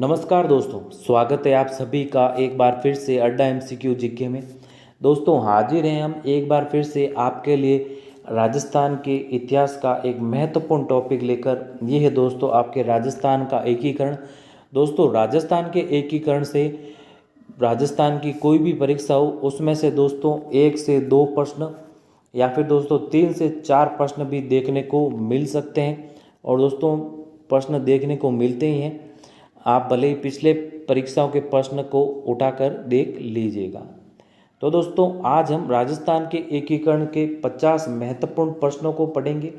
नमस्कार दोस्तों, स्वागत है आप सभी का एक बार फिर से अड्डा एमसीक्यू जीके में। दोस्तों हाजिर हैं हम एक बार फिर से आपके लिए राजस्थान के इतिहास का एक महत्वपूर्ण टॉपिक लेकर। ये है दोस्तों आपके राजस्थान का एकीकरण। दोस्तों राजस्थान के एकीकरण से राजस्थान की कोई भी परीक्षा हो उसमें से दोस्तों 1 से 2 प्रश्न या फिर दोस्तों 3 से 4 प्रश्न भी देखने को मिल सकते हैं। और दोस्तों प्रश्न देखने को मिलते ही हैं, आप भले ही पिछले परीक्षाओं के प्रश्न को उठाकर देख लीजिएगा। तो दोस्तों आज हम राजस्थान के एकीकरण के 50 महत्वपूर्ण प्रश्नों को पढ़ेंगे।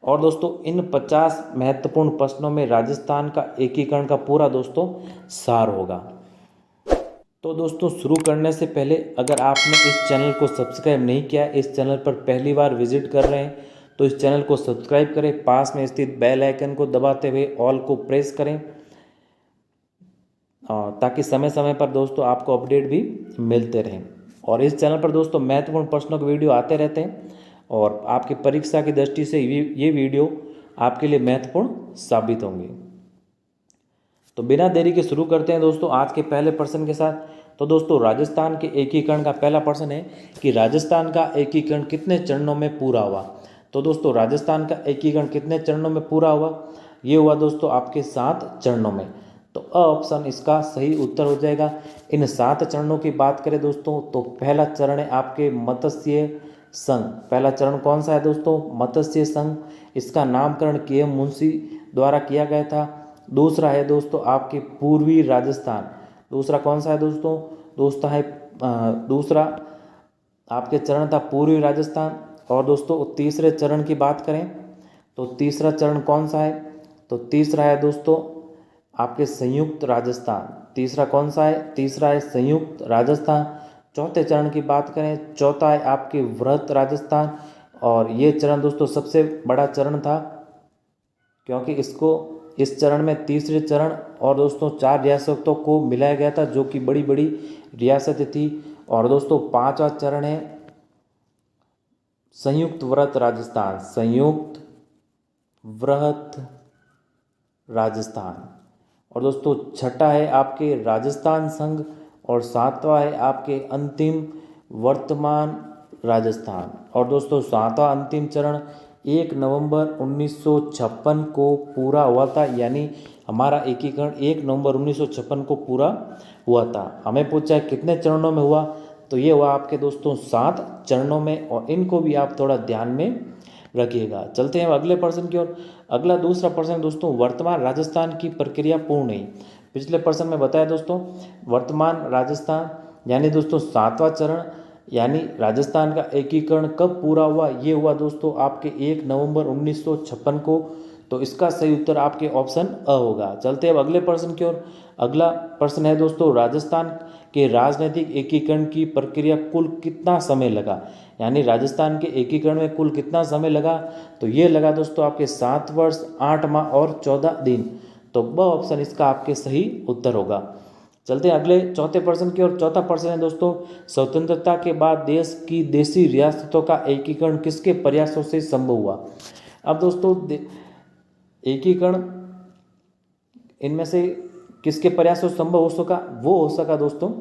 और दोस्तों इन 50 महत्वपूर्ण प्रश्नों में राजस्थान का एकीकरण का पूरा दोस्तों सार होगा। तो दोस्तों शुरू करने से पहले अगर आपने इस चैनल को सब्सक्राइब नहीं किया, इस चैनल पर पहली बार विजिट कर रहे हैं तो इस चैनल को सब्सक्राइब करें, पास में स्थित बेल आइकन को दबाते हुए ऑल को प्रेस करें ताकि समय समय पर दोस्तों आपको अपडेट भी मिलते रहें। और इस चैनल पर दोस्तों महत्वपूर्ण प्रश्नों के वीडियो आते रहते हैं और आपकी परीक्षा की दृष्टि से ये वीडियो आपके लिए महत्वपूर्ण साबित होंगे। तो बिना देरी के शुरू करते हैं दोस्तों आज के पहले प्रश्न के साथ। तो दोस्तों राजस्थान के एकीकरण का पहला प्रश्न है कि राजस्थान का एकीकरण कितने चरणों में पूरा हुआ। तो दोस्तों राजस्थान का एकीकरण कितने चरणों में पूरा हुआ? ये हुआ दोस्तों आपके 7 चरणों में। तो अ ऑप्शन इसका सही उत्तर हो जाएगा। इन 7 चरणों की बात करें दोस्तों तो पहला चरण है आपके मत्स्य संघ। पहला चरण कौन सा है दोस्तों? मत्स्य संघ। इसका नामकरण के.एम. मुंशी द्वारा किया गया था। दूसरा है दोस्तों आपके पूर्वी राजस्थान। दूसरा कौन सा है दोस्तों? दूसरा आपके चरण था पूर्वी राजस्थान। और दोस्तों तीसरे चरण की बात करें तो तीसरा चरण कौन सा है? तो तीसरा है दोस्तों आपके संयुक्त राजस्थान। तीसरा कौन सा है? तीसरा है संयुक्त राजस्थान। चौथे चरण की बात करें, चौथा है आपके वृहत राजस्थान। और ये चरण दोस्तों सबसे बड़ा चरण था क्योंकि इस चरण में तीसरे चरण और दोस्तों 4 रियासतों को मिलाया गया था जो कि बड़ी बड़ी रियासतें थी। और दोस्तों 5वां चरण है संयुक्त वृहत राजस्थान। संयुक्त वृहत राजस्थान। और दोस्तों 6ठा है आपके राजस्थान संघ। और 7वां है आपके अंतिम वर्तमान राजस्थान। और दोस्तों 7वां अंतिम चरण 1 नवंबर 1956 को पूरा हुआ था, यानी हमारा एकीकरण 1 नवंबर 1956 को पूरा हुआ था। हमें पूछा है कितने चरणों में हुआ, तो ये हुआ आपके दोस्तों 7 चरणों में। और इनको भी आप थोड़ा ध्यान में रखिएगा। चलते हैं अगले प्रश्न की ओर। अगला दूसरा प्रश्न दोस्तों वर्तमान राजस्थान की प्रक्रिया पूर्ण नहीं। पिछले प्रश्न में बताया दोस्तों वर्तमान राजस्थान यानी दोस्तों 7वां चरण यानी राजस्थान का एकीकरण कब पूरा हुआ? ये हुआ दोस्तों आपके 1 नवंबर 1956 को। तो इसका सही उत्तर आपके ऑप्शन अ होगा। चलते हैं अब अगले प्रश्न की ओर। अगला प्रश्न है दोस्तों राजस्थान के राजनीतिक एकीकरण की प्रक्रिया कुल कितना समय लगा, यानी राजस्थान के एकीकरण में कुल कितना समय लगा? तो ये लगा दोस्तों आपके 7 वर्ष 8 माह और 14 दिन। तो ब ऑप्शन इसका आपके सही उत्तर होगा। चलते हैं अगले चौथे प्रश्न की ओर। चौथा प्रश्न है दोस्तों स्वतंत्रता के बाद देश की देशी रियासतों का एकीकरण किसके प्रयासों से संभव हुआ? अब दोस्तों एकीकरण इनमें से किसके प्रयासों से संभव हो सका? वो हो सका दोस्तों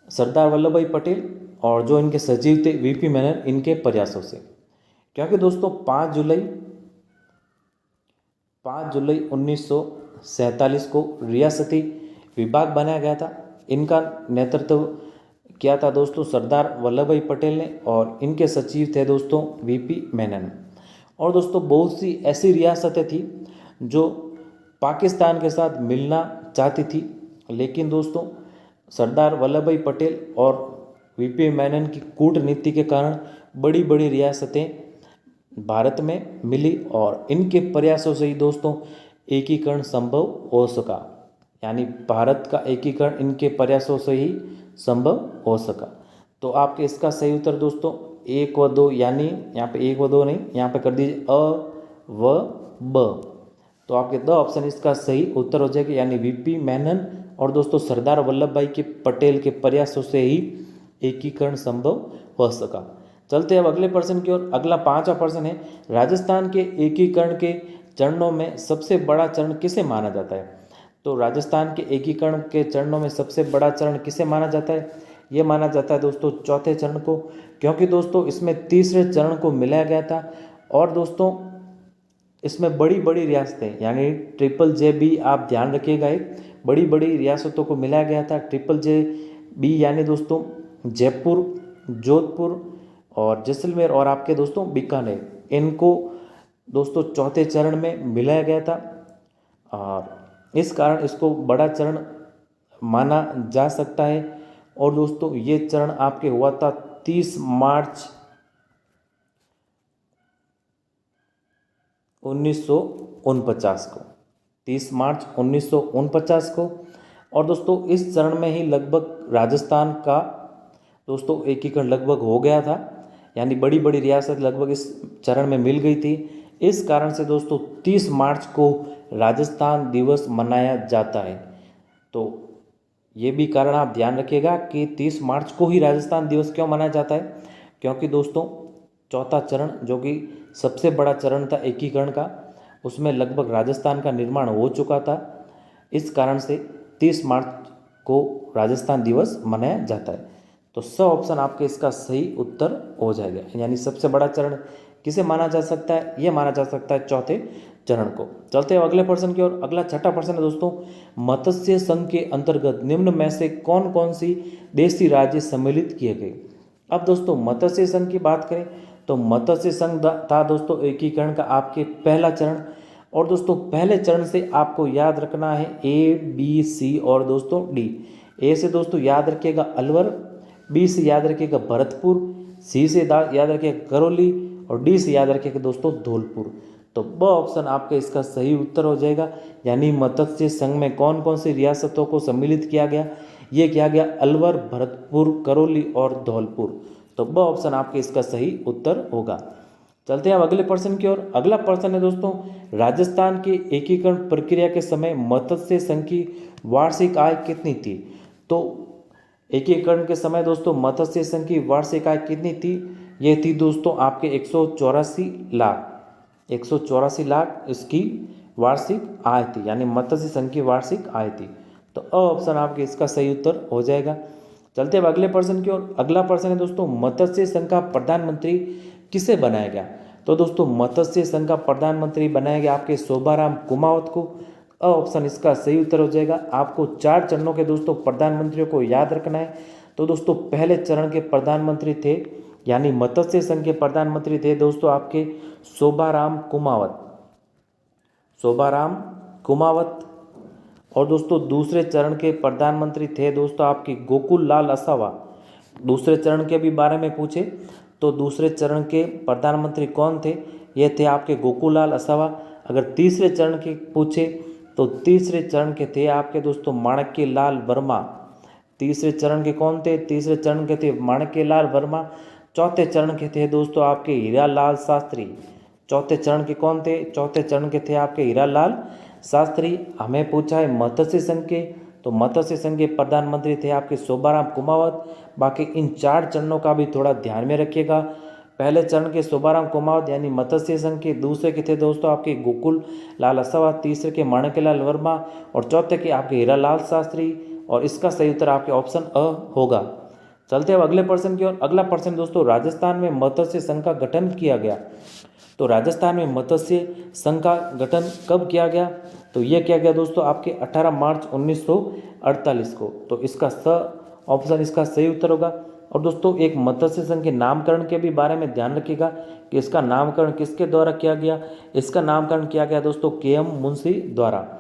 सरदार वल्लभ भाई पटेल और जो इनके सचिव थे वीपी मेनन, इनके प्रयासों से। क्योंकि दोस्तों 5 जुलाई 1947 को रियासती विभाग बनाया गया था। इनका नेतृत्व किया था दोस्तों सरदार वल्लभ भाई पटेल ने और इनके सचिव थे दोस्तों वीपी मेनन। और दोस्तों बहुत सी ऐसी रियासतें थी जो पाकिस्तान के साथ मिलना चाहती थी, लेकिन दोस्तों सरदार वल्लभ भाई पटेल और वीपी मेनन की कूटनीति के कारण बड़ी बड़ी रियासतें भारत में मिली और इनके प्रयासों से ही दोस्तों एकीकरण संभव हो सका। यानी भारत का एकीकरण इनके प्रयासों से ही संभव हो सका। तो आपके इसका सही उत्तर दोस्तों 1 व 2, यानी यहाँ पे 1 व 2 नहीं, यहाँ पे कर दीजिए अ व ब। तो आपके द ऑप्शन इसका सही उत्तर हो जाएगा, यानी वीपी मेनन और दोस्तों सरदार वल्लभ भाई के पटेल के प्रयासों से ही एकीकरण संभव हो सका। चलते हैं अब अगले प्रश्न की ओर। अगला 5वां प्रश्न है राजस्थान के एकीकरण के चरणों में सबसे बड़ा चरण किसे माना जाता है? तो राजस्थान के एकीकरण के चरणों में सबसे बड़ा चरण किसे माना जाता है? ये माना जाता है दोस्तों चौथे चरण को, क्योंकि दोस्तों इसमें तीसरे चरण को मिलाया गया था। और दोस्तों इसमें बड़ी बड़ी रियासतें यानी ट्रिपल जे भी आप ध्यान रखिएगा, एक बड़ी बड़ी रियासतों को मिलाया गया था। ट्रिपल जे बी यानी दोस्तों जयपुर, जोधपुर और जैसलमेर और आपके दोस्तों बीकानेर, इनको दोस्तों चौथे चरण में मिलाया गया था। और इस कारण इसको बड़ा चरण माना जा सकता है। और दोस्तों ये चरण आपके हुआ था 30 मार्च 1949 को, 30 मार्च 1949 को। और दोस्तों इस चरण में ही लगभग राजस्थान का दोस्तों एकीकरण लगभग हो गया था, यानी बड़ी बड़ी रियासत लगभग इस चरण में मिल गई थी। इस कारण से दोस्तों 30 मार्च को राजस्थान दिवस मनाया जाता है। तो ये भी कारण आप ध्यान रखिएगा कि 30 मार्च को ही राजस्थान दिवस क्यों मनाया जाता है, क्योंकि दोस्तों चौथा चरण जो कि सबसे बड़ा चरण था एकीकरण का, उसमें लगभग राजस्थान का निर्माण हो चुका था। इस कारण से 30 मार्च को राजस्थान दिवस मनाया जाता है। तो स ऑप्शन आपके इसका सही उत्तर हो जाएगा, यानी सबसे बड़ा चरण किसे माना जा सकता है? ये माना जा सकता है चौथे चरण को। चलते हैं अगले प्रश्न की ओर। अगला छठा प्रश्न है दोस्तों, मत्स्य संघ के अंतर्गत निम्न में से कौन कौन सी देशी राज्य सम्मिलित किए गए? अब दोस्तों मत्स्य संघ की बात करें तो मत्स्य संघ था दोस्तों एकीकरण का आपके पहला चरण। और दोस्तों पहले चरण से आपको याद रखना है ए, बी, सी और दोस्तों डी। ए से दोस्तों याद रखिएगा अलवर, बी से याद रखिएगा भरतपुर, सी से याद रखिएगा करौली और डी से याद रखिएगा दोस्तों धौलपुर। तो ब ऑप्शन आपका इसका सही उत्तर हो जाएगा, यानी मत्स्य संघ में कौन कौन सी रियासतों को सम्मिलित किया गया? ये किया गया अलवर, भरतपुर, करौली और धौलपुर। तो ब ऑप्शन आपके इसका सही उत्तर होगा। चलते हैं अब अगले प्रश्न की ओर। अगला प्रश्न है दोस्तों, राजस्थान की एकीकरण प्रक्रिया के समय मत्स्य संघ की वार्षिक आय कितनी थी? तो एकीकरण के समय दोस्तों मत्स्य संघ की वार्षिक आय कितनी थी? ये थी दोस्तों आपके 184 लाख इसकी वार्षिक आय थी, यानी मत्स्य संघ की वार्षिक आय थी। तो अ ऑप्शन आपके इसका सही उत्तर हो जाएगा। चलते हैं अगले प्रश्न की ओर। अगला प्रश्न है दोस्तों, मत्स्य संघ का प्रधानमंत्री किसे बनाया गया? तो दोस्तों मत्स्य संघ का प्रधानमंत्री बनाया गया आपके शोभाराम कुमावत को। अ ऑप्शन इसका सही उत्तर हो जाएगा। आपको 4 चरणों के दोस्तों प्रधानमंत्रियों को याद रखना है। तो दोस्तों पहले चरण के प्रधानमंत्री थे, यानी मत्स्य संघ के प्रधानमंत्री थे दोस्तों आपके शोभाराम कुमावत। और दोस्तों दूसरे चरण के प्रधानमंत्री थे दोस्तों आपके गोकुल लाल असावा। दूसरे चरण के भी बारे में पूछे तो दूसरे चरण के प्रधानमंत्री कौन थे? ये थे आपके गोकुल लाल असावा। अगर तीसरे चरण के पूछे तो तीसरे चरण के थे आपके दोस्तों माणक्य लाल वर्मा। तीसरे चरण के कौन थे? तीसरे चरण के थे माणक्य लाल वर्मा। चौथे चरण के थे दोस्तों आपके हीरालाल शास्त्री। चौथे चरण के कौन थे? चौथे चरण के थे आपके हीरालाल शास्त्री। हमें पूछा है मत्स्य संघ के, तो मत्स्य संघ के प्रधानमंत्री थे आपके शोभाराम कुमावत। बाकी इन 4 चरणों का भी थोड़ा ध्यान में रखिएगा। पहले चरण के शोभाराम कुमावत यानी मत्स्य संघ के, दूसरे के थे दोस्तों आपके गोकुल लाल असावा, तीसरे के माणक्यलाल वर्मा और चौथे के आपके हीरालाल शास्त्री। और इसका सही उत्तर आपके ऑप्शन अ होगा। चलते हैं अगले प्रश्न की ओर। अगला प्रश्न दोस्तों, राजस्थान में मत्स्य संघ का गठन किया गया। तो राजस्थान में मत्स्य संघ का गठन कब किया गया? तो यह किया गया दोस्तों आपके 18 मार्च 1948 को। तो इसका स ऑप्शन इसका सही उत्तर होगा। और दोस्तों एक मत्स्य संघ के नामकरण के भी बारे में ध्यान रखिएगा कि इसका नामकरण किसके द्वारा किया गया? इसका नामकरण किया गया दोस्तों के.एम. मुंशी द्वारा।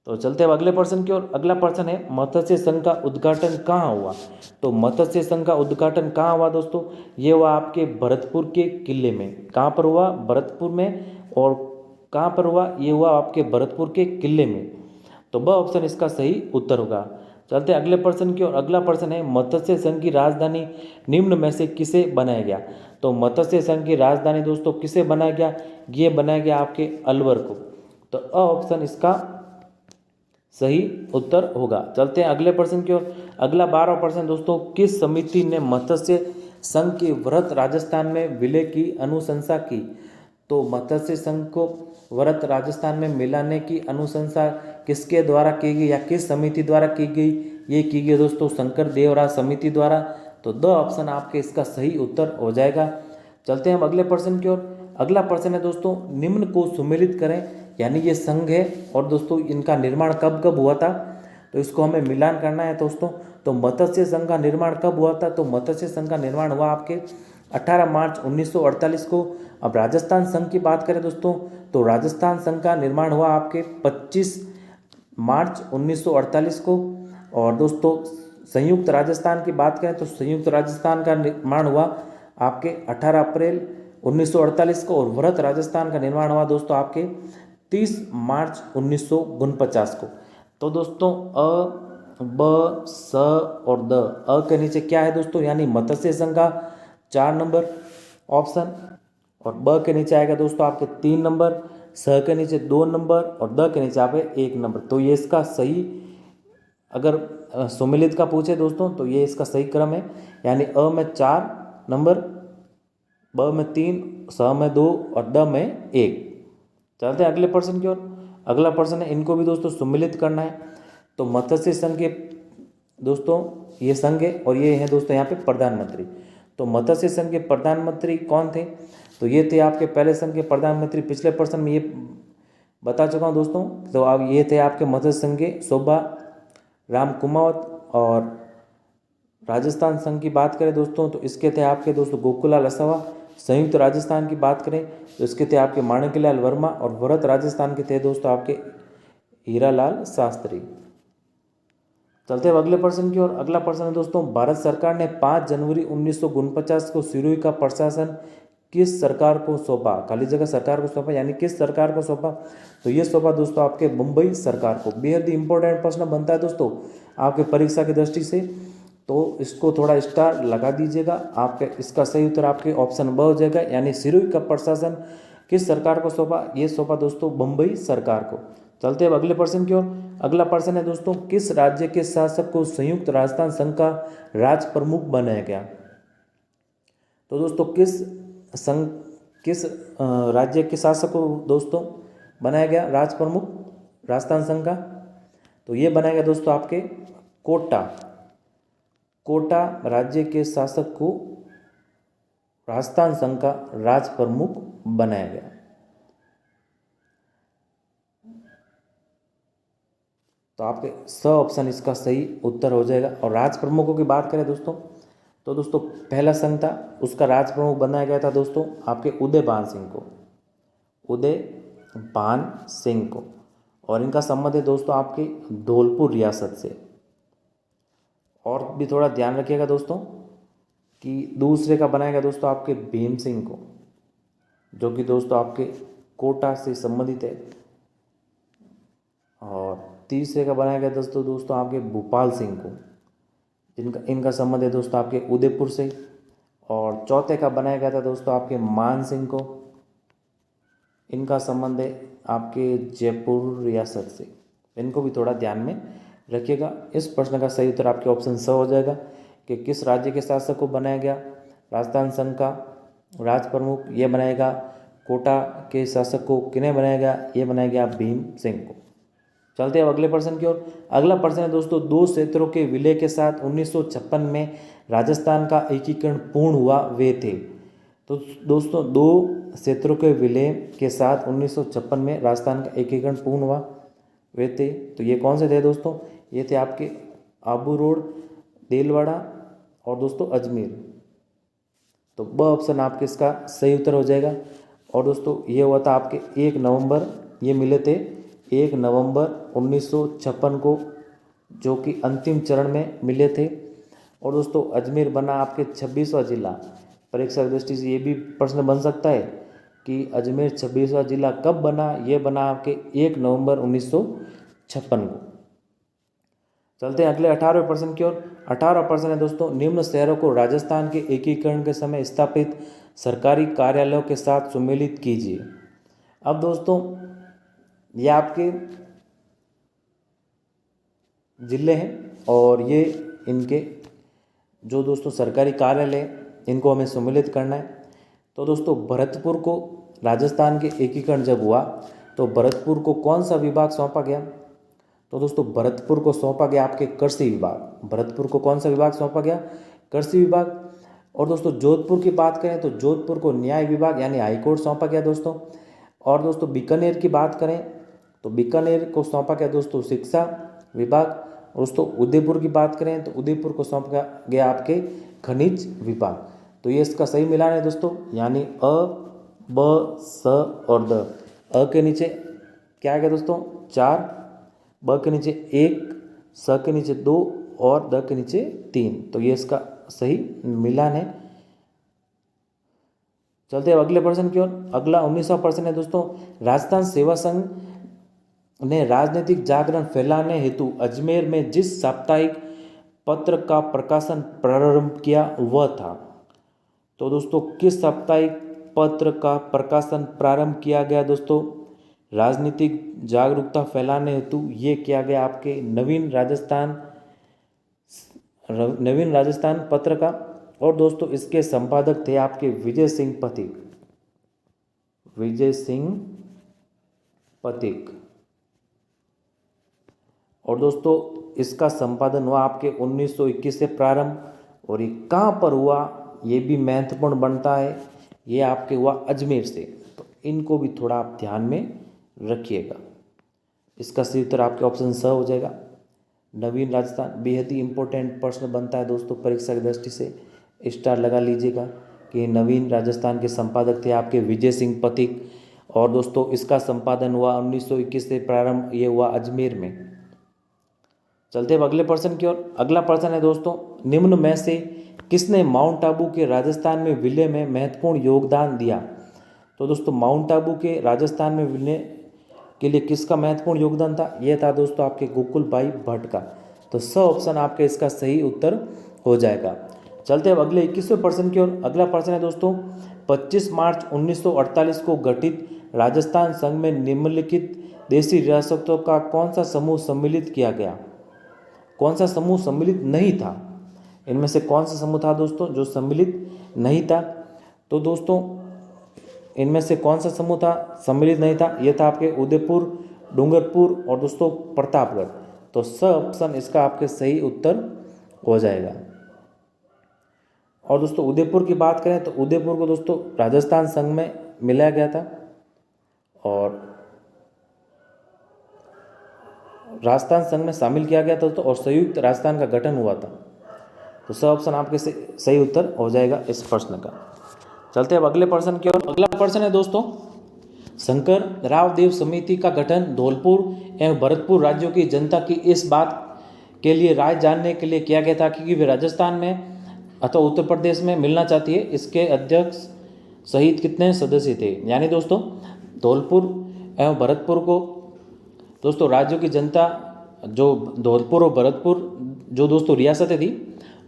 तो चलते हैं अगले प्रश्न की ओर। अगला प्रश्न है, मत्स्य संघ का उद्घाटन कहाँ हुआ? तो मत्स्य संघ का उद्घाटन कहाँ हुआ दोस्तों? ये हुआ आपके भरतपुर के किले में। कहाँ पर हुआ? भरतपुर में। और कहाँ पर हुआ? ये हुआ आपके भरतपुर के किले में। तो ब ऑप्शन इसका सही उत्तर होगा। चलते हैं अगले प्रश्न की ओर। अगला प्रश्न है, मत्स्य संघ की राजधानी निम्न में से किसे बनाया गया? तो मत्स्य संघ की राजधानी दोस्तों किसे बनाया गया? ये बनाया गया आपके अलवर को। तो अ ऑप्शन इसका सही उत्तर होगा। चलते हैं अगले प्रश्न की ओर। अगला 12वां प्रश्न दोस्तों, किस समिति ने मत्स्य संघ के वृहत राजस्थान में विलय की अनुशंसा की? तो मत्स्य संघ को व्रत राजस्थान में मिलाने की अनुशंसा किसके द्वारा की गई या किस समिति द्वारा की गई? ये की गई दोस्तों शंकर देवराय समिति द्वारा। तो द ऑप्शन आपके इसका सही उत्तर हो जाएगा। चलते हैं हम अगले प्रश्न की ओर। अगला प्रश्न है दोस्तों, निम्न को सुमेलित करें, यानी ये संघ है और दोस्तों इनका निर्माण कब कब हुआ था, तो इसको हमें मिलान करना है दोस्तों। तो मत्स्य संघ का निर्माण कब हुआ था? तो मत्स्य संघ का निर्माण हुआ आपके 18 मार्च 1948 को। अब राजस्थान संघ की बात करें दोस्तों, तो राजस्थान संघ का निर्माण हुआ आपके 25 मार्च 1948 को। और दोस्तों संयुक्त राजस्थान की बात करें तो संयुक्त राजस्थान का निर्माण हुआ आपके 18 अप्रैल 1948 को। और वृहत राजस्थान का निर्माण हुआ दोस्तों आपके 30 मार्च 1949 को। तो दोस्तों अ, ब, स और द, अ के नीचे क्या है दोस्तों, यानी मत्स्य संघ का 4 नंबर ऑप्शन, और ब के नीचे आएगा दोस्तों आपके 3 नंबर, स के नीचे 2 नंबर और द के नीचे आपके 1 नंबर। तो ये इसका सही, अगर सुमेलित का पूछे दोस्तों तो ये इसका सही क्रम है, यानी अ में 4 नंबर, ब में 3, स में 2 और द में 1। चलते हैं अगले प्रश्न की ओर। अगला प्रश्न है, इनको भी दोस्तों सुमेलित करना है। तो मत्स्य संघ के दोस्तों ये संघ है और ये है दोस्तों यहाँ पे प्रधानमंत्री। तो मत्स्य संघ के प्रधानमंत्री कौन थे? तो ये थे आपके पहले संघ के प्रधानमंत्री, पिछले प्रश्न में ये बता चुका हूँ दोस्तों। तो अब ये थे आपके मत्स्य संघ के शोभा राम कुमावत। और राजस्थान संघ की बात करें दोस्तों तो इसके थे आपके दोस्तों गोकुलाल असावा। संयुक्त राजस्थान की बात करें तो इसके थे आपके माणिकलाल वर्मा। और वृहत राजस्थान के थे दोस्तों आपके हीरालाल शास्त्री। चलते हैं अगले प्रश्न की ओर। अगला प्रश्न है दोस्तों, भारत सरकार ने 5 जनवरी 1949 को सिरोही का प्रशासन किस सरकार को सौंपा? खाली जगह सरकार को सौंपा, यानी किस सरकार को सौंपा? तो ये सौंपा दोस्तों आपके मुंबई सरकार को। बेहद ही इंपॉर्टेंट प्रश्न बनता है दोस्तों आपके परीक्षा की दृष्टि से, तो इसको थोड़ा स्टार लगा दीजिएगा। आपके इसका सही उत्तर आपके ऑप्शन ब हो जाएगा, यानी सिरोही का प्रशासन किस सरकार को सौंपा? ये सौंपा दोस्तों मुंबई सरकार को। चलते हैं अब अगले प्रश्न की ओर। अगला प्रश्न है दोस्तों, किस राज्य के शासक को संयुक्त राजस्थान संघ का राज प्रमुख बनाया गया? तो दोस्तों किस राज्य के शासक को दोस्तों बनाया गया राज प्रमुख राजस्थान संघ का? तो ये बनाया गया दोस्तों आपके कोटा राज्य के शासक को राजस्थान संघ का राज प्रमुख बनाया गया। तो आपके स ऑप्शन इसका सही उत्तर हो जाएगा। और राज प्रमुखों की बात करें दोस्तों तो दोस्तों पहला संघ था उसका राज प्रमुख बनाया गया था दोस्तों आपके उदयभान सिंह को। और इनका संबंध है दोस्तों आपके धौलपुर रियासत से। और भी थोड़ा ध्यान रखिएगा दोस्तों कि दूसरे का बनाया गया दोस्तों आपके भीम सिंह को, जो कि दोस्तों आपके कोटा से संबंधित है। और तीसरे का बनाया गया दोस्तों आपके भूपाल सिंह को, इनका संबंध है दोस्तों आपके उदयपुर से। और चौथे का बनाया गया था दोस्तों आपके मान सिंह को, इनका संबंध है आपके जयपुर रियासत से। इनको भी थोड़ा ध्यान में रखिएगा। इस प्रश्न का सही उत्तर आपके ऑप्शन स हो जाएगा कि किस राज्य के शासक को बनाया गया राजस्थान संघ का राज प्रमुख? ये बनाएगा कोटा के शासक को। किन्हें बनाया गया? ये बनाया गया भीम सिंह को। चलते हैं अगले प्रश्न की ओर। अगला प्रश्न है दोस्तों, 2 क्षेत्रों के विलय के साथ 1956 में राजस्थान का एकीकरण पूर्ण हुआ वे थे। तो दोस्तों 2 क्षेत्रों के विलय के साथ 1956 में राजस्थान का एकीकरण पूर्ण हुआ वे थे। तो ये कौन से थे दोस्तों? ये थे आपके आबू रोड, देलवाड़ा और दोस्तों अजमेर। तो ब ऑप्शन आपके इसका सही उत्तर हो जाएगा। और दोस्तों ये हुआ था आपके 1 नवंबर, ये मिले थे 1 नवंबर 1956 को, जो कि अंतिम चरण में मिले थे। और दोस्तों अजमेर बना आपके 26वां जिला। परीक्षा की दृष्टि से ये भी प्रश्न बन सकता है कि अजमेर 26वां जिला कब बना? ये बना आपके 1 नवंबर 1956 को। चलते हैं अगले 18वें प्रश्न की ओर। 18वां प्रश्न है दोस्तों, निम्न शहरों को राजस्थान के एकीकरण के समय स्थापित सरकारी कार्यालयों के साथ सुमेलित कीजिए। अब दोस्तों ये आपके जिले हैं और ये इनके जो दोस्तों सरकारी कार्यालय इनको हमें सम्मिलित करना है। तो दोस्तों भरतपुर को राजस्थान के एकीकरण जब हुआ तो भरतपुर को कौन सा विभाग सौंपा गया? तो दोस्तों भरतपुर को सौंपा गया आपके कृषि विभाग। भरतपुर को कौन सा विभाग सौंपा गया? कृषि विभाग। और दोस्तों जोधपुर की बात करें तो जोधपुर को न्याय विभाग यानी हाईकोर्ट सौंपा गया दोस्तों। और दोस्तों बीकानेर की बात करें तो बीकानेर को सौंपा गया दोस्तों शिक्षा विभाग। और दोस्तों उदयपुर की बात करें तो उदयपुर को सौंपा गया आपके खनिज विभाग। तो ये इसका सही मिलान है दोस्तों, यानी अ, ब, स और द। अ के नीचे क्या आ गया दोस्तों? 4, ब के नीचे 1, स के नीचे 2 और द के नीचे 3। तो ये इसका सही मिलान है। चलते हैं अगले प्रश्न की ओर। अगला 19वां प्रश्न है दोस्तों, राजस्थान सेवा संघ ने राजनीतिक जागरण फैलाने हेतु अजमेर में जिस साप्ताहिक पत्र का प्रकाशन प्रारंभ किया वह था। तो दोस्तों किस साप्ताहिक पत्र का प्रकाशन प्रारंभ किया गया दोस्तों? राजनीतिक जागरूकता फैलाने हेतु ये किया गया आपके नवीन राजस्थान पत्र का। और दोस्तों इसके संपादक थे आपके विजय सिंह पथिक। और दोस्तों इसका संपादन हुआ आपके 1921 से प्रारंभ। और ये कहाँ पर हुआ ये भी महत्वपूर्ण बनता है, ये आपके हुआ अजमेर से। तो इनको भी थोड़ा आप ध्यान में रखिएगा। इसका सही उत्तर आपके ऑप्शन स हो जाएगा। नवीन राजस्थान बेहद ही इंपॉर्टेंट प्रश्न बनता है दोस्तों परीक्षा की दृष्टि से, स्टार लगा लीजिएगा कि नवीन राजस्थान के संपादक थे आपके विजय सिंह पथिक। और दोस्तों इसका संपादन हुआ 1921 से प्रारंभ, ये हुआ अजमेर में। चलते हैं अगले प्रश्न की ओर। अगला प्रश्न है दोस्तों, निम्न में से किसने माउंट आबू के राजस्थान में विलय में महत्वपूर्ण योगदान दिया? तो दोस्तों माउंट आबू के राजस्थान में विलय के लिए किसका महत्वपूर्ण योगदान था? यह था दोस्तों आपके गोकुल भाई भट्ट का। तो स ऑप्शन आपके इसका सही उत्तर हो जाएगा। चलते हैं अगले 21वें प्रश्न की ओर। अगला प्रश्न है दोस्तों, 25 मार्च 1948 को गठित राजस्थान संघ में निम्नलिखित देशी रियासतों का कौन सा समूह सम्मिलित किया गया? कौन सा समूह सम्मिलित नहीं था? इनमें से कौन सा समूह था दोस्तों जो सम्मिलित नहीं था? तो दोस्तों इनमें से कौन सा समूह था सम्मिलित नहीं था? यह था आपके उदयपुर, डूंगरपुर और दोस्तों प्रतापगढ़। तो स ऑप्शन इसका आपके सही उत्तर हो जाएगा। और दोस्तों उदयपुर की बात करें तो उदयपुर को दोस्तों राजस्थान संघ में मिलाया गया था और राजस्थान संघ में शामिल किया गया था दोस्तों, और संयुक्त राजस्थान का गठन हुआ था। तो सब ऑप्शन आपके सही उत्तर हो जाएगा इस प्रश्न का। चलते हैं अब अगले प्रश्न की ओर। अगला प्रश्न है दोस्तों, शंकर राव देव समिति का गठन धौलपुर एवं भरतपुर राज्यों की जनता की इस बात के लिए राय जानने के लिए किया गया था कि वे राजस्थान में अथवा उत्तर प्रदेश में मिलना चाहती है। इसके अध्यक्ष सहित कितने सदस्य थे? यानी दोस्तों धौलपुर एवं भरतपुर को दोस्तों राज्यों की जनता, जो धौलपुर और भरतपुर जो दोस्तों रियासतें थी,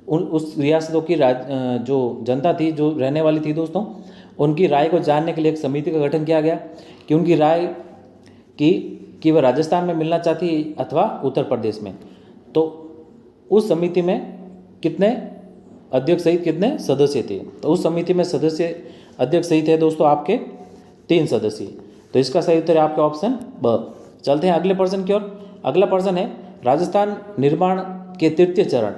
उस रियासतों की जो जनता थी, जो रहने वाली थी दोस्तों, उनकी राय को जानने के लिए एक समिति का गठन किया गया कि उनकी राय कि वह राजस्थान में मिलना चाहती है अथवा उत्तर प्रदेश में। तो उस समिति में कितने अध्यक्ष सहित कितने सदस्य थे? तो उस समिति में सदस्य अध्यक्ष सहित है दोस्तों आपके 3 सदस्य। तो इसका सही उत्तर है आपका ऑप्शन ब। चलते हैं अगले प्रश्न की ओर। अगला प्रश्न है, राजस्थान निर्माण के तृतीय चरण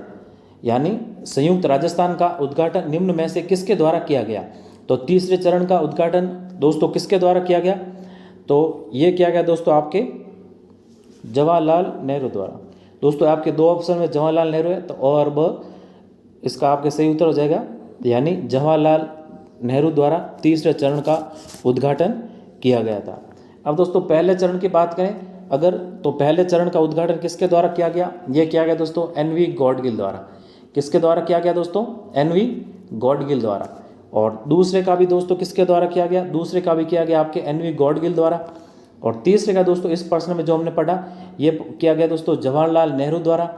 यानी संयुक्त राजस्थान का उद्घाटन निम्न में से किसके द्वारा किया गया? तो तीसरे चरण का उद्घाटन दोस्तों किसके द्वारा किया गया? तो ये किया गया दोस्तों आपके जवाहरलाल नेहरू द्वारा। दोस्तों आपके 2 ऑप्शन में जवाहरलाल नेहरू है, तो और ब इसका आपके सही उत्तर हो जाएगा, यानी जवाहरलाल नेहरू द्वारा तीसरे चरण का उद्घाटन किया गया था। अब दोस्तों पहले चरण की बात करें अगर, तो पहले चरण का उद्घाटन किसके द्वारा किया गया? ये किया गया दोस्तों NV गॉडगिल द्वारा। किसके द्वारा किया गया दोस्तों? NV गॉडगिल द्वारा। और दूसरे का भी दोस्तों किसके द्वारा किया गया? दूसरे का भी किया गया आपके NV गॉडगिल द्वारा। और तीसरे का दोस्तों इस प्रश्न में जो हमने पढ़ा ये किया गया दोस्तों जवाहरलाल नेहरू द्वारा।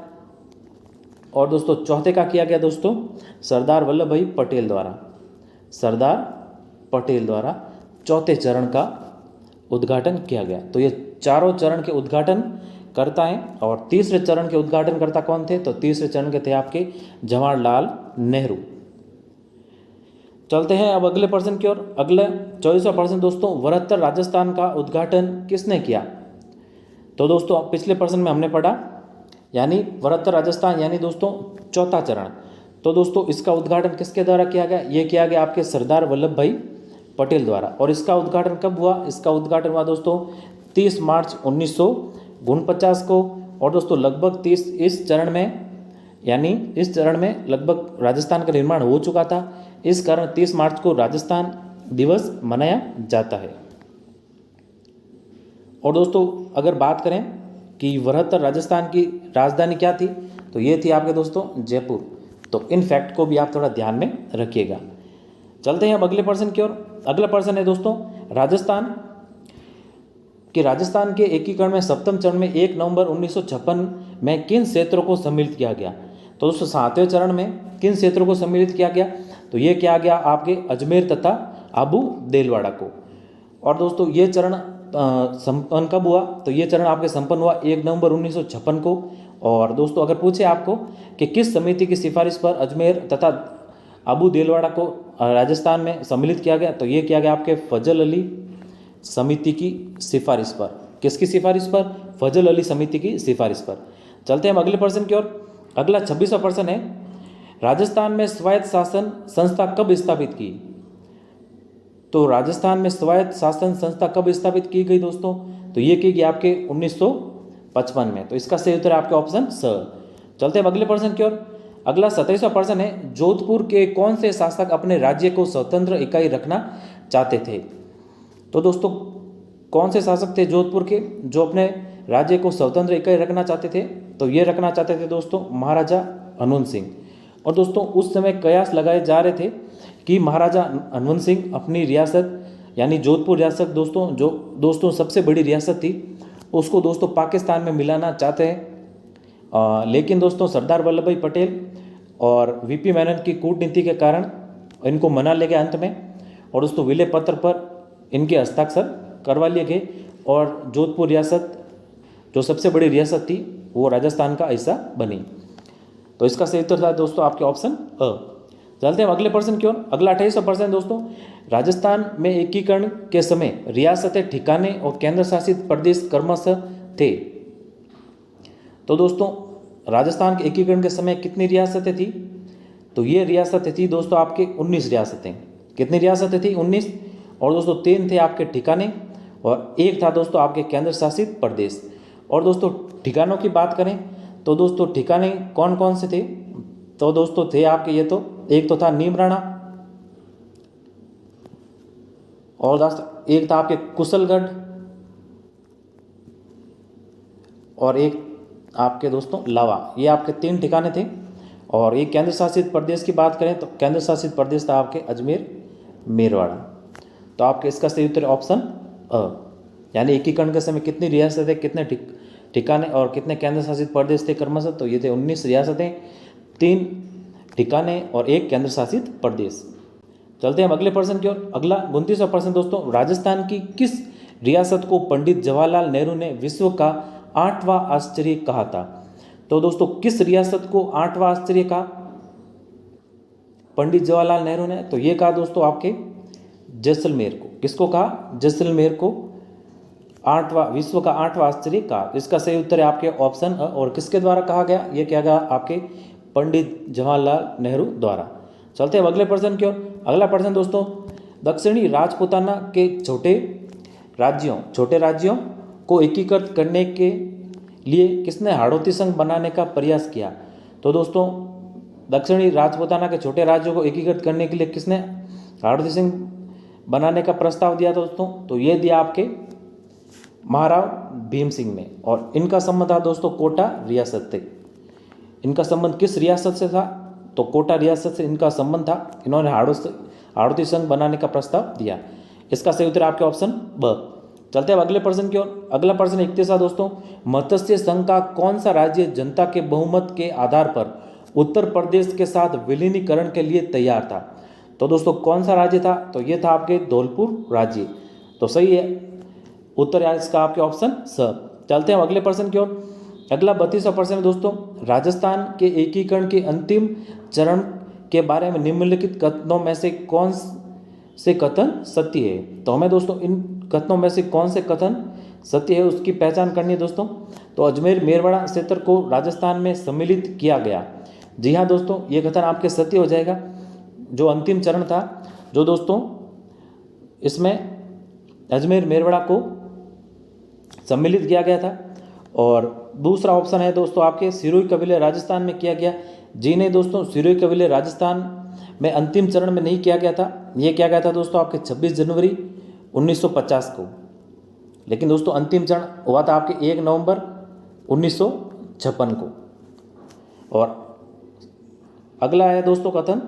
और दोस्तों चौथे का किया गया दोस्तों सरदार वल्लभ भाई पटेल द्वारा। सरदार पटेल द्वारा चौथे चरण का उद्घाटन किया गया। तो ये चारों चरण के उद्घाटन करता है। और तीसरे चरण के उद्घाटनकर्ता कौन थे? तो तीसरे चरण के थे आपके जवाहरलाल नेहरू। चलते हैं अब अगले प्रश्न की ओर। अगला 24वां प्रश्न दोस्तों, वृहत्तर राजस्थान का उद्घाटन किसने किया? तो दोस्तों पिछले प्रश्न में हमने पढ़ा यानी वृहत्तर राजस्थान यानी दोस्तों चौथा चरण। तो दोस्तों इसका उद्घाटन किसके द्वारा किया गया? ये किया गया आपके सरदार वल्लभ भाई पटेल द्वारा। और इसका उद्घाटन कब हुआ? इसका उद्घाटन हुआ दोस्तों 30 मार्च 1949 को। और दोस्तों लगभग 30 इस चरण में यानी इस चरण में लगभग राजस्थान का निर्माण हो चुका था। इस कारण 30 मार्च को राजस्थान दिवस मनाया जाता है। और दोस्तों अगर बात करें कि वृहत्तर राजस्थान की राजधानी क्या थी, तो ये थी आपके दोस्तों जयपुर। तो इन फैक्ट को भी आप थोड़ा ध्यान में रखिएगा। चलते हैं अब अगले प्रश्न की ओर। अगला प्रश्न है दोस्तों, राजस्थान के एकीकरण में सप्तम चरण में 1 नवंबर 1956 में किन क्षेत्रों को सम्मिलित किया गया? तो दोस्तों 7वें चरण में किन क्षेत्रों को सम्मिलित किया गया? तो ये किया गया आपके अजमेर तथा आबू देलवाड़ा को। और दोस्तों ये चरण संपन्न कब हुआ? तो ये चरण आपके संपन्न हुआ 1 नवंबर 1956 को। और दोस्तों अगर पूछे आपको कि किस समिति की सिफारिश पर अजमेर तथा आबू देलवाड़ा को राजस्थान में सम्मिलित किया गया? तो ये किया गया आपके फजल अली समिति की सिफारिश पर। किसकी सिफारिश पर? फजल अली समिति की सिफारिश पर। चलते हैं हम अगले प्रश्न की ओर। अगला 26वां प्रश्न है, राजस्थान में स्वायत्त शासन संस्था कब स्थापित की? तो राजस्थान में स्वायत्त शासन संस्था कब स्थापित की गई दोस्तों? तो ये की गई आपके 1955 में। तो इसका सही उत्तर है आपके ऑप्शन स। चलते हैं अगले प्रश्न की ओर। अगला 27वां प्रश्न है, जोधपुर के कौन से शासक अपने राज्य को स्वतंत्र इकाई रखना चाहते थे? तो दोस्तों कौन से शासक थे जोधपुर के जो अपने राज्य को स्वतंत्र इकाई रखना चाहते थे? तो ये रखना चाहते थे दोस्तों महाराजा हनवंत सिंह। और दोस्तों उस समय कयास लगाए जा रहे थे कि महाराजा हनवंत सिंह अपनी रियासत यानी जोधपुर रियासत दोस्तों सबसे बड़ी रियासत थी, उसको दोस्तों पाकिस्तान में मिलाना चाहते हैं। लेकिन दोस्तों सरदार वल्लभ भाई पटेल और वीपी मेनन की कूटनीति के कारण इनको मना ले गए अंत में। और दोस्तों विलय पत्र पर इनके हस्ताक्षर करवा लिए गए और जोधपुर रियासत जो सबसे बड़ी रियासत थी वो राजस्थान का हिस्सा बनी। तो इसका सही उत्तर था दोस्तों आपके ऑप्शन अ। चलते हैं अगले प्रश्न की ओर। अगला 28वां प्रश्न दोस्तों, राजस्थान में एकीकरण के समय रियासतें, ठिकाने और केंद्र शासित प्रदेश क्रमशः थे। तो दोस्तों राजस्थान के एकीकरण के समय कितनी रियासतें थी? तो ये रियासतें थी दोस्तों आपके 19 रियासतें। कितनी रियासतें थी? 19। और दोस्तों 3 थे आपके ठिकाने और 1 था दोस्तों आपके केंद्र शासित प्रदेश। और दोस्तों ठिकानों की बात करें तो दोस्तों ठिकाने कौन कौन से थे? तो दोस्तों थे आपके ये तो एक तो था नीमराणा और दोस्तों एक था आपके कुशलगढ़ और एक आपके दोस्तों लावा। ये आपके 3 ठिकाने थे। और ये केंद्र शासित प्रदेश की बात करें तो केंद्र शासित प्रदेश था आपके अजमेर मेरवाड़ा। तो आपके इसका सही उत्तर ऑप्शन अ। यानी एकीकरण के समय कितनी रियासतें, कितने ठिकाने और कितने केंद्र शासित प्रदेश थे क्रमशः? तो ये थे 19 रियासतें, 3 ठिकाने और 1 केंद्र शासित प्रदेश। चलते हैं हम अगले प्रश्न की ओर। अगला 29वां प्रश्न दोस्तों, राजस्थान की किस रियासत को पंडित जवाहरलाल नेहरू ने विश्व का 8वां आश्चर्य कहा था? तो दोस्तों किस रियासत को 8वां आश्चर्य कहा पंडित जवाहरलाल नेहरू ने? तो ये कहा दोस्तों आपके जैसलमेर को। किसको कहा? जैसलमेर को विश्व का 8वां आश्चर्य कहा। इसका सही उत्तर है आपके ऑप्शन अ। और किसके द्वारा कहा गया? ये क्या गया आपके पंडित जवाहरलाल नेहरू द्वारा। चलते हैं अगले प्रश्न की ओर। अगला प्रश्न दोस्तों, दक्षिणी राजपूताना के छोटे राज्यों को एकीकृत करने के लिए किसने हाड़ौती संघ बनाने का प्रयास किया? तो दोस्तों दक्षिणी राजपूताना के छोटे राज्यों को एकीकृत करने के लिए किसने हाड़ौती संघ बनाने का प्रस्ताव दिया दोस्तों? तो ये दिया आपके महाराव भीम सिंह ने। और इनका संबंध था दोस्तों कोटा रियासत से। इनका संबंध किस रियासत से था? तो कोटा रियासत से इनका संबंध था। इन्होंने हाड़ौती संघ बनाने का प्रस्ताव दिया। इसका सही उत्तर आपके ऑप्शन ब। चलते हैं अगले प्रश्न की ओर। अगला प्रश्न 31वां दोस्तों, मत्स्य संघ का कौन सा राज्य जनता के बहुमत के आधार पर उत्तर प्रदेश के साथ विलीनीकरण के लिए तैयार था? तो दोस्तों कौन सा राज्य था? तो ये था आपके धौलपुर राज्य। तो सही है उत्तर है इसका आपके ऑप्शन स। चलते हैं अगले प्रश्न की ओर। अगला 32वां प्रश्न है दोस्तों, राजस्थान के एकीकरण के अंतिम चरण के बारे में निम्नलिखित कथनों में से कौन से कथन सत्य है। तो हमें दोस्तों इन कथनों में से कौन से कथन सत्य है उसकी पहचान करनी है दोस्तों। तो अजमेर मेरवाड़ा क्षेत्र को राजस्थान में सम्मिलित किया गया। जी हाँ दोस्तों, ये कथन आपके सत्य हो जाएगा। जो अंतिम चरण था, जो दोस्तों इसमें अजमेर मेरवाड़ा को सम्मिलित किया गया था। और दूसरा ऑप्शन है दोस्तों आपके सिरोही कबीले राजस्थान में किया गया। जी नहीं दोस्तों, सिरोही कबीले राजस्थान में अंतिम चरण में नहीं किया गया था। ये किया गया था दोस्तों आपके 26 जनवरी 1950 को। लेकिन दोस्तों अंतिम चरण हुआ था आपके 1 नवंबर 1956 को। और अगला है दोस्तों कथन,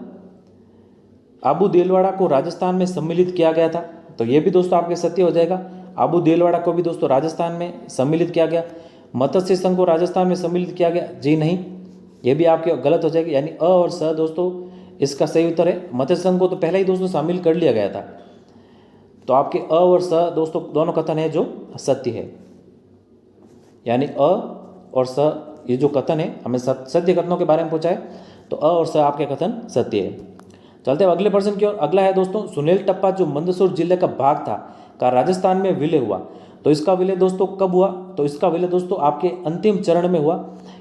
आबू देलवाड़ा को राजस्थान में सम्मिलित किया गया था। तो ये भी दोस्तों आपके सत्य हो जाएगा। आबू देलवाड़ा को भी दोस्तों राजस्थान में सम्मिलित किया गया। मत्स्य संघ को राजस्थान में सम्मिलित किया गया। जी नहीं, ये भी आपके गलत हो जाएगी। यानी अ और स दोस्तों इसका सही उत्तर है। मत्स्य संघ को तो पहले ही दोस्तों शामिल कर लिया गया था। तो आपके अ और स दोस्तों दोनों कथन है जो सत्य है। यानी अ और स ये जो कथन है, हमें सत्य कथनों के बारे में पूछा है, तो अ और स आपके कथन सत्य है। चलते हैं अगले प्रश्न की ओर। अगला है दोस्तों, सुनील टप्पा जो मंदसौर जिले का भाग था का राजस्थान में विलय हुआ। तो इसका विलय दोस्तों कब हुआ? तो इसका विलय दोस्तों आपके अंतिम चरण में हुआ।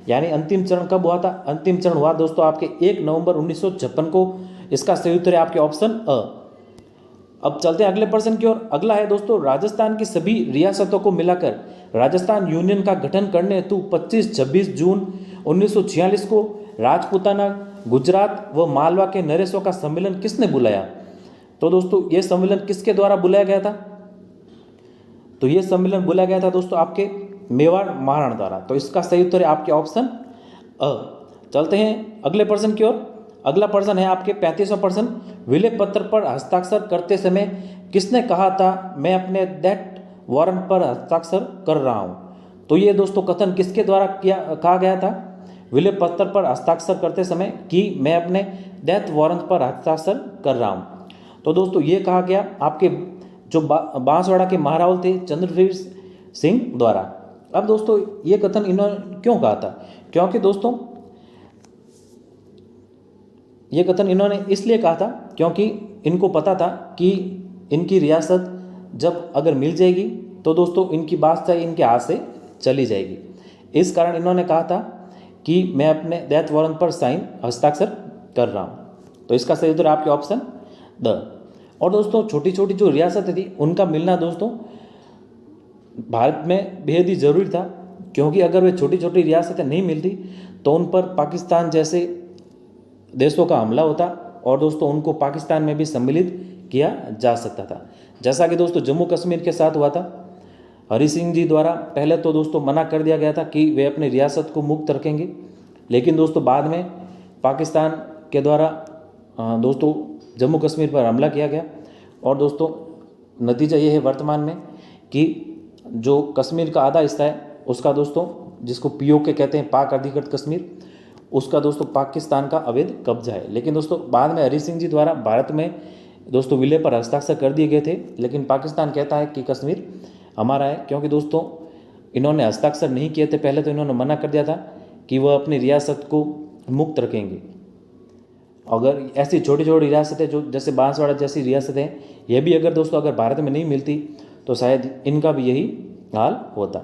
यानी अंतिम चरण कब हुआ था? अंतिम चरण हुआ दोस्तों आपके 1 नवंबर 1956 को। इसका सही उत्तर है आपके ऑप्शन अ। अब चलते हैं अगले प्रश्न की ओर। अगला है दोस्तों, राजस्थान की सभी रियासतों को मिलाकर राजस्थान यूनियन का गठन करने हेतु 25-26 जून 1946 को राजपूताना, गुजरात व मालवा के नरेशों का सम्मेलन किसने बुलाया? तो दोस्तों ये सम्मेलन किसके द्वारा बुलाया गया था? तो ये सम्मेलन बुलाया गया था दोस्तों आपके मेवाड़ महाराणा द्वारा। तो इसका सही उत्तर है आपके ऑप्शन अ। चलते हैं अगले प्रश्न की ओर। अगला प्रश्न है आपके 35वां प्रश्न, विलय पत्र पर हस्ताक्षर करते समय किसने कहा था मैं अपने डेथ वारंट पर हस्ताक्षर कर रहा हूँ? तो ये दोस्तों कथन किसके द्वारा कहा गया था विलय पत्र पर हस्ताक्षर करते समय कि मैं अपने डेथ वारंट पर हस्ताक्षर कर रहा हूँ? तो दोस्तों ये कहा गया आपके जो बांसवाड़ा के महारावल थे चंद्रवीर सिंह द्वारा। अब दोस्तों ये कथन इन्होंने क्यों कहा था? क्योंकि दोस्तों ये कथन इन्होंने इसलिए कहा था क्योंकि इनको पता था कि इनकी रियासत जब अगर मिल जाएगी तो दोस्तों इनकी बादशाही इनके हाथ से चली जाएगी। इस कारण इन्होंने कहा था कि मैं अपने डेथ वारंट पर हस्ताक्षर कर रहा हूँ। तो इसका सही उत्तर आपके ऑप्शन द। और दोस्तों छोटी छोटी जो रियासतें थी उनका मिलना दोस्तों भारत में बेहद ही ज़रूरी था, क्योंकि अगर वे छोटी छोटी रियासतें नहीं मिलती तो उन पर पाकिस्तान जैसे देशों का हमला होता और दोस्तों उनको पाकिस्तान में भी सम्मिलित किया जा सकता था। जैसा कि दोस्तों जम्मू कश्मीर के साथ हुआ था। हरि सिंह जी द्वारा पहले तो दोस्तों मना कर दिया गया था कि वे अपनी रियासत को मुक्त रखेंगे, लेकिन दोस्तों बाद में पाकिस्तान के द्वारा दोस्तों जम्मू कश्मीर पर हमला किया गया। और दोस्तों नतीजा ये है वर्तमान में कि जो कश्मीर का आधा हिस्सा है उसका दोस्तों जिसको POK कहते हैं, पाक अधिकृत कश्मीर, उसका दोस्तों पाकिस्तान का अवैध कब्जा है। लेकिन दोस्तों बाद में हरि सिंह जी द्वारा भारत में दोस्तों विलय पर हस्ताक्षर कर दिए गए थे, लेकिन पाकिस्तान कहता है कि कश्मीर हमारा है। क्योंकि दोस्तों इन्होंने हस्ताक्षर नहीं किए थे पहले, तो इन्होंने मना कर दिया था कि वह अपनी रियासत को मुक्त रखेंगे। अगर ऐसी छोटी छोटी रियासतें जो जैसे बांसवाड़ा जैसी रियासतें ये भी अगर दोस्तों अगर भारत में नहीं मिलती तो शायद इनका भी यही हाल होता।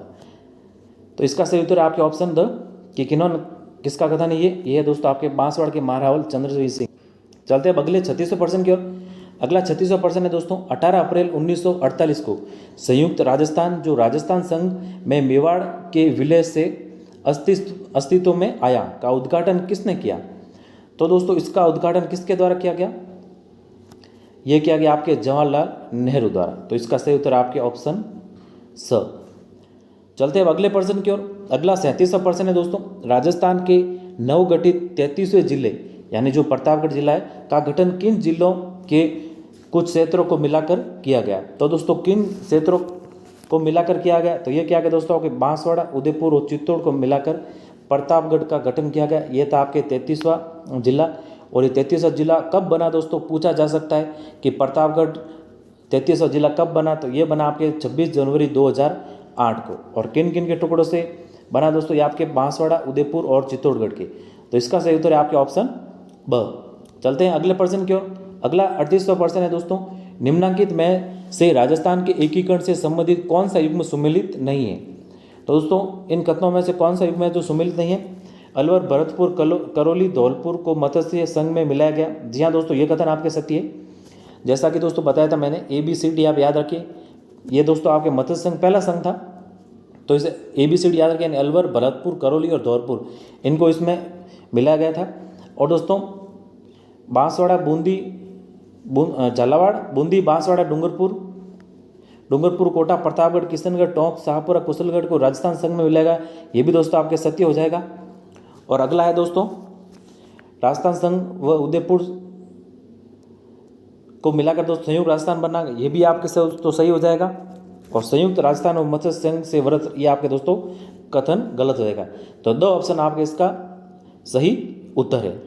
तो इसका सही उत्तर आपके ऑप्शन द कि किसका कथन है ये है दोस्तों आपके बांसवाड़ा के महारावल चंद्रवीर सिंह। चलते हैं अगले 36वें प्रश्न की ओर। अगला 36वां प्रश्न है दोस्तों, 18 अप्रैल 1948 को संयुक्त राजस्थान जो राजस्थान संघ में मेवाड़ के विलय से अस्तित्व में आया का उद्घाटन किसने किया? तो दोस्तों इसका उद्घाटन किसके द्वारा किया गया? यह किया गया आपके जवाहरलाल नेहरू द्वारा। तो इसका सही उत्तर आपके ऑप्शन स। चलते हैं अगले प्रश्न की ओर। अगला 37वां प्रश्न है दोस्तों, राजस्थान के नवगठित 33वें जिले यानी जो प्रतापगढ़ जिला है का गठन किन जिलों के कुछ क्षेत्रों को मिलाकर किया गया? तो दोस्तों किन क्षेत्रों को मिलाकर किया गया? तो ये क्या गया दोस्तों आपके बांसवाड़ा, उदयपुर और चित्तौड़ को मिलाकर प्रतापगढ़ का गठन किया गया। ये था आपके 33वां जिला। और ये 33वां जिला कब बना दोस्तों? पूछा जा सकता है कि प्रतापगढ़ 33वां जिला कब बना? तो ये बना आपके 26 जनवरी 2008 को। और किन किन के टुकड़ों से बना दोस्तों? ये आपके बांसवाड़ा, उदयपुर और चित्तौड़गढ़ के। तो इसका सही उत्तर है आपके ऑप्शन ब। चलते हैं अगले प्रश्न की ओर। अगला 38वां प्रश्न है दोस्तों, निम्नलिखित में से राजस्थान के एकीकरण से संबंधित कौन सा युग्म सुमेलित नहीं है। तो दोस्तों इन कथनों में से कौन सा युग्म है जो सुमेलित नहीं है। अलवर, भरतपुर, करौली, धौलपुर को मत्स्य संघ में मिलाया गया। जी हाँ दोस्तों, ये कथन आपके सत्य है। जैसा कि दोस्तों बताया था मैंने, ABCD आप याद रखिए। ये दोस्तों आपके मत्स्य संघ पहला संघ था, तो इसे ABCD याद रखिए, यानी अलवर, भरतपुर, करौली और धौलपुर, इनको इसमें मिलाया गया था। और दोस्तों बांसवाड़ा, झालावाड़, बूंदी, बांसवाड़ा, डूंगरपुर, कोटा, प्रतापगढ़, किशनगढ़, टोंक, शाहपुरा, कुशलगढ़ को राजस्थान संघ में मिलेगा। ये भी दोस्तों आपके सत्य हो जाएगा। और अगला है दोस्तों, राजस्थान संघ व उदयपुर को मिलाकर दोस्तों संयुक्त राजस्थान बनना, ये भी आपके तो सही हो जाएगा। और संयुक्त राजस्थान और मत्स्य संघ से व्रत, ये आपके दोस्तों कथन गलत हो जाएगा। तो 2 ऑप्शन आपके इसका सही उत्तर है।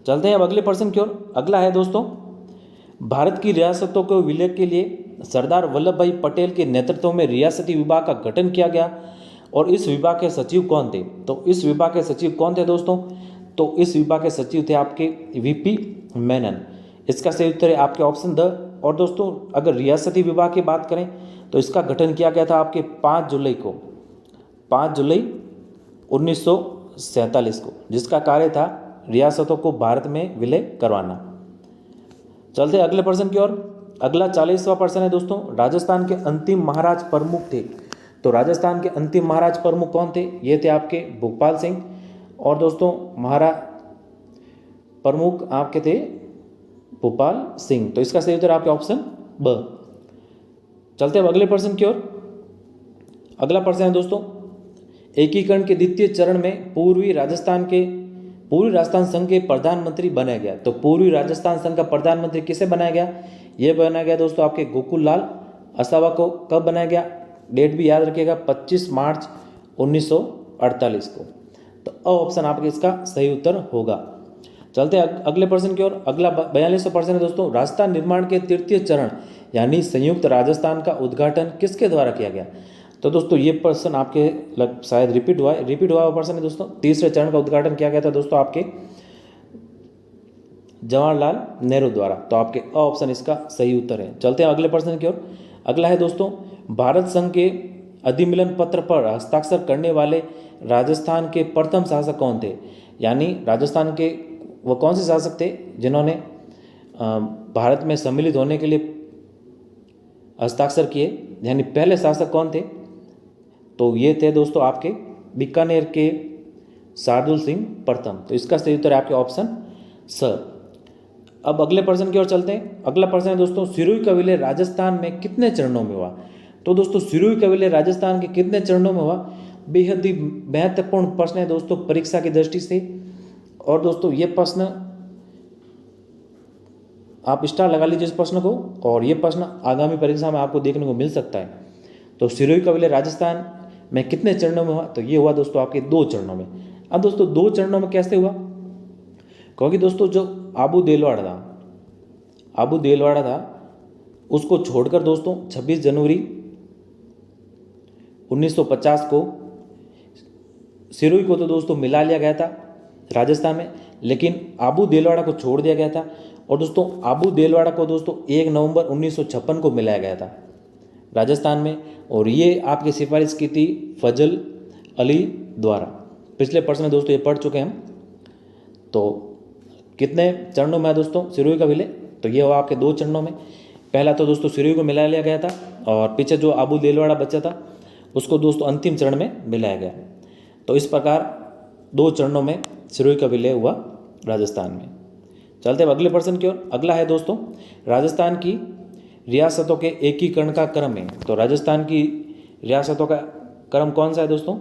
चलते हैं अब अगले प्रश्न की ओर। अगला है दोस्तों, भारत की रियासतों के विलय के लिए सरदार वल्लभ भाई पटेल के नेतृत्व में रियासती विभाग का गठन किया गया, और इस विभाग के सचिव कौन थे। तो इस विभाग के सचिव कौन थे दोस्तों, तो इस विभाग के सचिव थे आपके VP मेनन। इसका सही उत्तर है आपके ऑप्शन द। और दोस्तों अगर रियासती विभाग की बात करें तो इसका गठन किया गया था आपके 5 जुलाई 1947 को, जिसका कार्य था रियासतों को भारत में विलय करवाना। चलते अगले प्रश्न की ओर। अगला 40वां प्रश्न है दोस्तों, राजस्थान के अंतिम महाराज प्रमुख थे। तो राजस्थान के अंतिम महाराज प्रमुख कौन थे, ये थे आपके भोपाल सिंह। और दोस्तों महाराज प्रमुख आपके थे भोपाल सिंह। तो इसका सही उत्तर आपके ऑप्शन ब। चलते हैं अगले प्रश्न की ओर। अगला प्रश्न है दोस्तों, एकीकरण के द्वितीय चरण में पूर्वी राजस्थान संघ के प्रधानमंत्री बनाया गया। तो पूर्वी राजस्थान संघ का प्रधानमंत्री किसे बनाया गया, यह बनाया गया दोस्तों आपके गोकुल लाल असावा को। कब बनाया गया, डेट भी याद रखिएगा, 25 मार्च 1948 को। तो अ ऑप्शन आपके इसका सही उत्तर होगा। चलते अगले प्रश्न की ओर। अगला 42वां प्रश्न है दोस्तों, राजस्थान निर्माण के तृतीय चरण यानी संयुक्त राजस्थान का उद्घाटन किसके द्वारा किया गया। तो दोस्तों ये प्रश्न आपके शायद रिपीट हुआ हुआ प्रश्न है दोस्तों। तीसरे चरण का उद्घाटन किया गया था दोस्तों आपके जवाहरलाल नेहरू द्वारा। तो आपके अ ऑप्शन इसका सही उत्तर है। चलते हैं अगले प्रश्न की ओर। अगला है दोस्तों, भारत संघ के अधिमिलन पत्र पर हस्ताक्षर करने वाले राजस्थान के प्रथम शासक कौन थे। यानी राजस्थान के वो कौन से शासक थे जिन्होंने भारत में सम्मिलित होने के लिए हस्ताक्षर किए, यानी पहले शासक कौन थे। तो ये थे दोस्तों आपके बीकानेर के शार्दुल सिंह प्रथम। तो इसका सही उत्तर है आपके ऑप्शन स। अब अगले प्रश्न की ओर चलते हैं। अगला प्रश्न है दोस्तों, सिरोही का विलय राजस्थान में कितने चरणों में हुआ। तो दोस्तों सिरोही का विलय राजस्थान के कितने चरणों में हुआ, बेहद ही महत्वपूर्ण प्रश्न है दोस्तों परीक्षा की दृष्टि से। और दोस्तों ये प्रश्न आप स्टार लगा लीजिए इस प्रश्न को, और ये प्रश्न आगामी परीक्षा में आपको देखने को मिल सकता है। तो सिरोही का विलय राजस्थान में कितने चरणों में हुआ, तो ये हुआ दोस्तों आपके 2 चरणों में। अब दोस्तों 2 चरणों में कैसे हुआ, क्योंकि दोस्तों जो आबू देलवाड़ा था उसको छोड़कर दोस्तों 26 जनवरी 1950 को सिरोही को तो दोस्तों मिला लिया गया था राजस्थान में, लेकिन आबू देलवाड़ा को छोड़ दिया गया था। और दोस्तों आबू देलवाड़ा को दोस्तों 1 नवंबर 1956 को मिलाया गया था राजस्थान में, और ये आपकी सिफारिश की थी फजल अली द्वारा। पिछले प्रश्न में दोस्तों ये पढ़ चुके हैं हम। तो कितने चरणों में है दोस्तों सिरोही का विलय, तो ये हुआ आपके 2 चरणों में। पहला तो दोस्तों सिरोही को मिला लिया गया था, और पीछे जो आबू देलवाड़ा बचा था उसको दोस्तों अंतिम चरण में मिलाया गया। तो इस प्रकार 2 चरणों में सिरोही का विलय हुआ राजस्थान में। चलते हैं अगले प्रश्न की ओर। अगला है दोस्तों, राजस्थान की रियासतों के एकीकरण का क्रम है। तो राजस्थान की रियासतों का क्रम कौन सा है दोस्तों,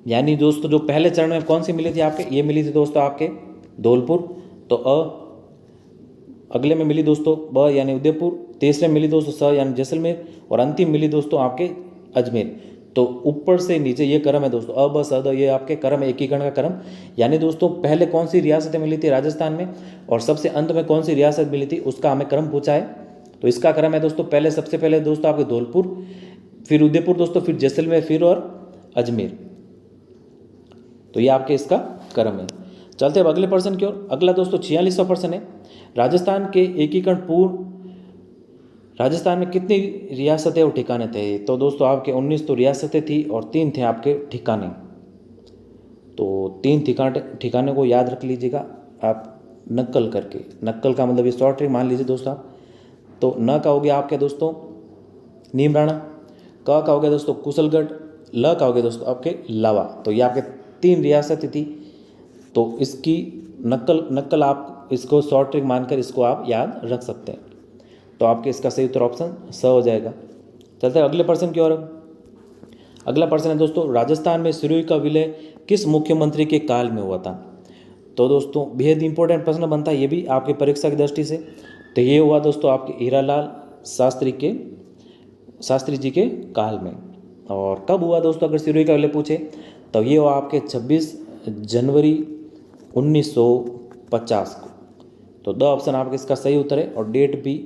यानी दोस्तों जो पहले चरण में कौन सी मिली थी आपके, ये मिली थी दोस्तों आपके धौलपुर, तो अ। अगले में मिली दोस्तों ब यानी उदयपुर, तीसरे में मिली दोस्तों स यानी जैसलमेर, और अंतिम मिली दोस्तों आपके अजमेर। तो ऊपर से नीचे ये क्रम है दोस्तों, अ ब स द, ये आपके क्रम है एकीकरण का क्रम। यानी दोस्तों पहले कौन सी रियासतें मिली थी राजस्थान में, और सबसे अंत में कौन सी रियासत मिली थी, उसका हमें क्रम पूछा है। तो इसका क्रम है दोस्तों, पहले सबसे पहले दोस्तों आपके धौलपुर, फिर उदयपुर दोस्तों, फिर जैसलमेर, फिर और अजमेर। तो ये आपके इसका क्रम है। चलते हैं अब अगले प्रश्न की ओर। अगला दोस्तों 46वां प्रश्न है, राजस्थान के एकीकरण पूर्व राजस्थान में कितनी रियासतें और ठिकाने थे? तो दोस्तों आपके 19 तो रियासतें थी और 3 थे आपके ठिकाने। तो 3 ठिकाने को याद रख लीजिएगा आप नक्कल करके। नक्कल का मतलब ये शॉर्ट ट्रिक मान लीजिए दोस्तों आप। तो न का हो गया आपके दोस्तों नीमराणा, क का हो गया दोस्तों कुशलगढ़, ल का हो गया दोस्तों आपके लावा। तो ये आपके 3 रियासतें थी। तो इसकी नक्कल आप इसको शॉर्ट ट्रिक मानकर इसको आप याद रख सकते हैं। तो आपके इसका सही उत्तर ऑप्शन स हो जाएगा। चलते हैं अगले प्रश्न की ओर। अगला प्रश्न है दोस्तों, राजस्थान में सिरोही का विलय किस मुख्यमंत्री के काल में हुआ था? तो दोस्तों बेहद इंपॉर्टेंट प्रश्न बनता है ये भी आपकी परीक्षा की दृष्टि से। तो ये हुआ दोस्तों आपके हीरालाल शास्त्री जी के काल में। और कब हुआ दोस्तों अगर सिरोही का विलय पूछे तो ये हुआ आपके 26 जनवरी 1950 को। तो 2 ऑप्शन आपके इसका सही उत्तर है और डेट भी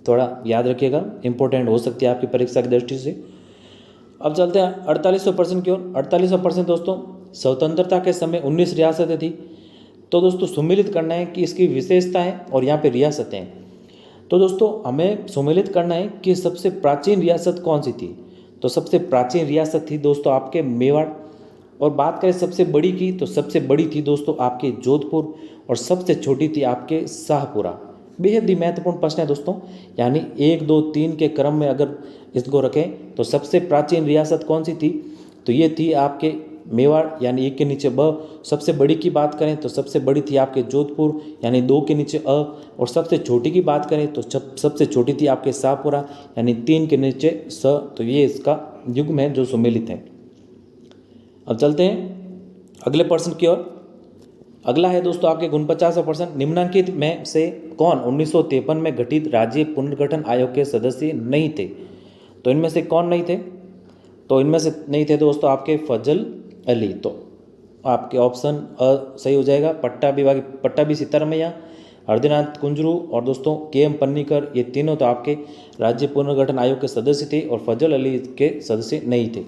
थोड़ा याद रखिएगा, इंपॉर्टेंट हो सकती है आपकी परीक्षा की दृष्टि से। अब चलते हैं 48वें प्रश्न की ओर। 48वां प्रश्न दोस्तों, स्वतंत्रता के समय 19 रियासतें थी। तो दोस्तों सुमेलित करना है कि इसकी विशेषताएं और यहाँ पे रियासतें हैं। तो दोस्तों हमें सुमेलित करना है कि सबसे प्राचीन रियासत कौन सी थी। तो सबसे प्राचीन रियासत थी दोस्तों आपके मेवाड़। और बात करें सबसे बड़ी की तो सबसे बड़ी थी दोस्तों आपके जोधपुर और सबसे छोटी थी आपके शाहपुरा। बेहद ही महत्वपूर्ण प्रश्न है दोस्तों, यानी 1, 2, 3 के क्रम में अगर इसको रखें तो सबसे प्राचीन रियासत कौन सी थी? तो ये थी आपके मेवाड़ यानी 1 के नीचे ब। सबसे बड़ी की बात करें तो सबसे बड़ी थी आपके जोधपुर यानी 2 के नीचे अ। और सबसे छोटी की बात करें तो सबसे छोटी थी आपके शाहपुरा यानी 3 के नीचे स। तो ये इसका युग्म है जो सुमेलित है। अब चलते हैं अगले प्रश्न की ओर। अगला है दोस्तों आपके 49वां प्रश्न, निम्नलिखित में से कौन 1953 में गठित राज्य पुनर्गठन आयोग के सदस्य नहीं थे? तो इनमें से कौन नहीं थे? तो इनमें से नहीं थे दोस्तों आपके फजल अली। तो आपके ऑप्शन अ सही हो जाएगा। पट्टाभी सीतारमैया, हरदीनाथ कुंजरू और दोस्तों KM पन्नीकर, ये तीनों तो आपके राज्य पुनर्गठन आयोग के सदस्य थे और फजल अली के सदस्य नहीं थे।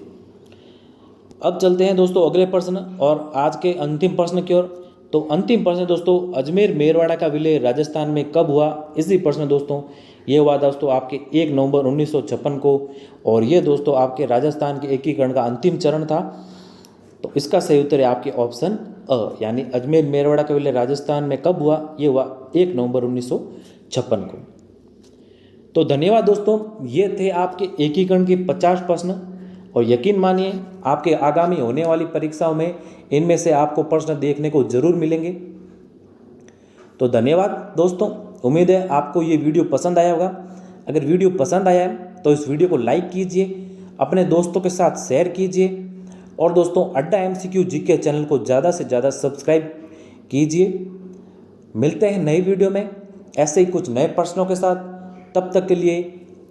अब चलते हैं दोस्तों अगले प्रश्न और आज के अंतिम प्रश्न की ओर। तो अंतिम प्रश्न दोस्तों, अजमेर मेरवाड़ा का विलय राजस्थान में कब हुआ? इसी प्रश्न दोस्तों ये हुआ दोस्तों आपके 1 नवंबर 1956 को। और ये दोस्तों आपके राजस्थान के एकीकरण का अंतिम चरण था। तो इसका सही उत्तर है आपके ऑप्शन अ, यानी अजमेर मेरवाड़ा का विलय राजस्थान में कब हुआ? ये हुआ 1 नवंबर 1956 को। तो धन्यवाद दोस्तों, ये थे आपके एकीकरण के 50 प्रश्न। और यकीन मानिए आपके आगामी होने वाली परीक्षाओं में इनमें से आपको प्रश्न देखने को जरूर मिलेंगे। तो धन्यवाद दोस्तों, उम्मीद है आपको ये वीडियो पसंद आया होगा। अगर वीडियो पसंद आया है तो इस वीडियो को लाइक कीजिए, अपने दोस्तों के साथ शेयर कीजिए और दोस्तों अड्डा MCQ GK चैनल को ज़्यादा से ज़्यादा सब्सक्राइब कीजिए। मिलते हैं नई वीडियो में ऐसे ही कुछ नए प्रश्नों के साथ। तब तक के लिए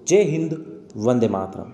जय हिंद, वंदे मातरम।